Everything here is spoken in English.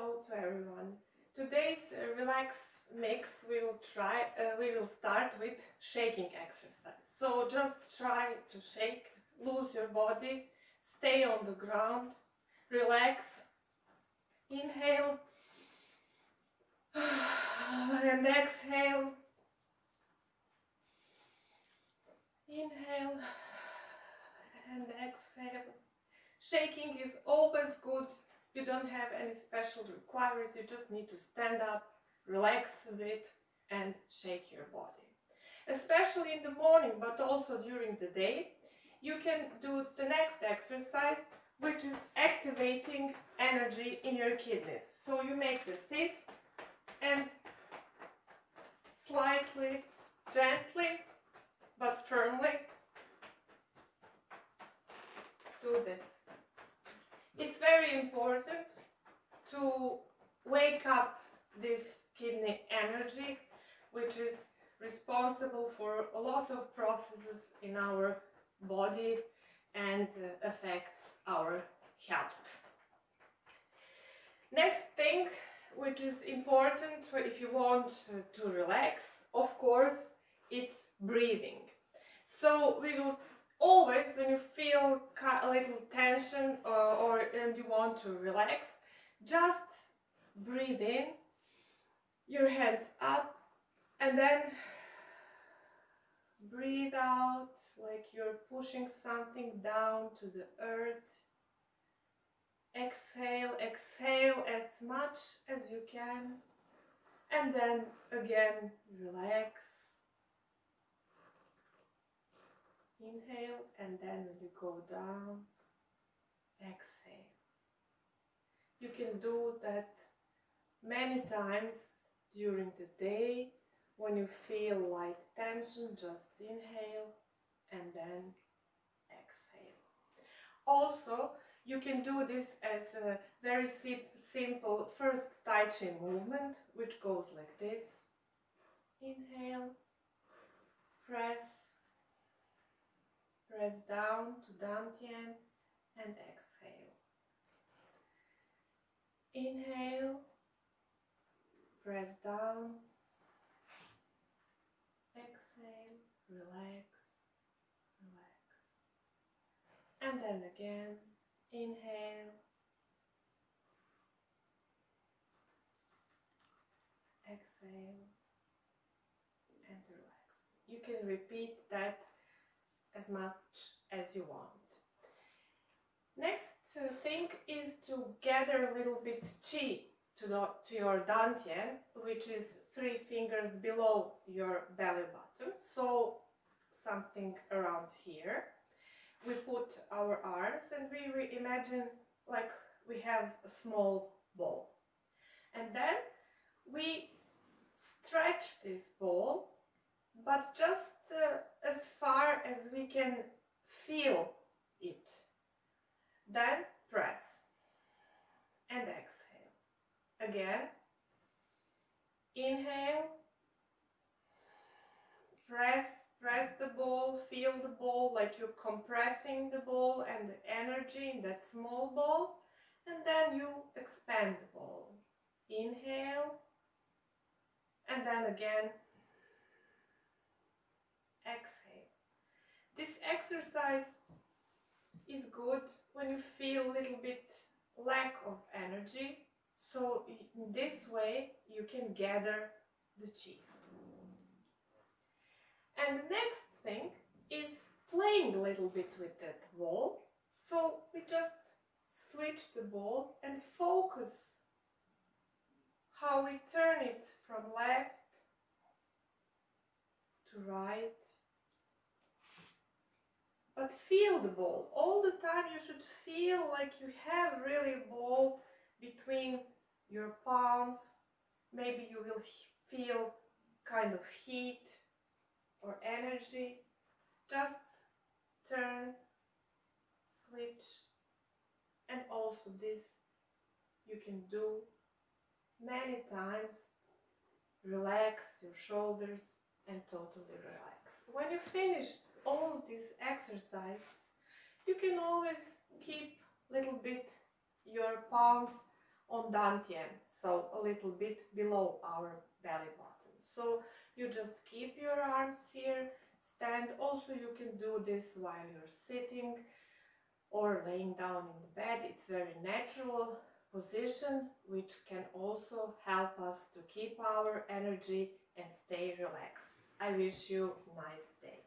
Hello to everyone. Today's relax mix we will start with shaking exercise. So just try to shake, lose your body, stay on the ground, relax, inhale and exhale, inhale and exhale. Shaking is always good. You don't have any special requirements, you just need to stand up, relax a bit and shake your body. Especially in the morning, but also during the day, you can do the next exercise, which is activating energy in your kidneys. So you make the fist and slightly, gently, but firmly do this. It's very important to wake up this kidney energy, which is responsible for a lot of processes in our body and affects our health. Next thing which is important if you want to relax, of course, it's breathing. So we will always, when you feel a little tension and you want to relax, just breathe in, your hands up, and then breathe out like you're pushing something down to the earth. Exhale, exhale as much as you can, and then again relax. Inhale, and then when you go down, exhale. You can do that many times during the day. When you feel light tension, just inhale and then exhale. Also, you can do this as a very simple first Tai Chi movement, which goes like this. Inhale, press down to Dantian and exhale. Inhale, press down, exhale, relax, relax. And then again, inhale, exhale, and relax. You can repeat that as much as you want. Next thing is to gather a little bit chi to your dantian, which is 3 fingers below your belly button, so something around here. We put our arms and we imagine like we have a small ball, and then we stretch this ball, but just as far as we can feel it. Then press and exhale. Again, inhale, press the ball, feel the ball like you're compressing the ball and the energy in that small ball, and then you expand the ball. Inhale, and then again, exhale. This exercise is good when you feel a little bit lack of energy, so in this way you can gather the chi. And the next thing is playing a little bit with that ball, so we just switch the ball and focus how we turn it from left to right. But feel the ball. All the time you should feel like you have really a ball between your palms. Maybe you will feel kind of heat or energy. Just turn, switch, and also this you can do many times. Relax your shoulders and totally relax. When you finish all these exercises, you can always keep a little bit your palms on dantian, so a little bit below our belly button. So you just keep your arms here, stand. Also you can do this while you're sitting or laying down in the bed. It's very natural position which can also help us to keep our energy and stay relaxed. I wish you a nice day.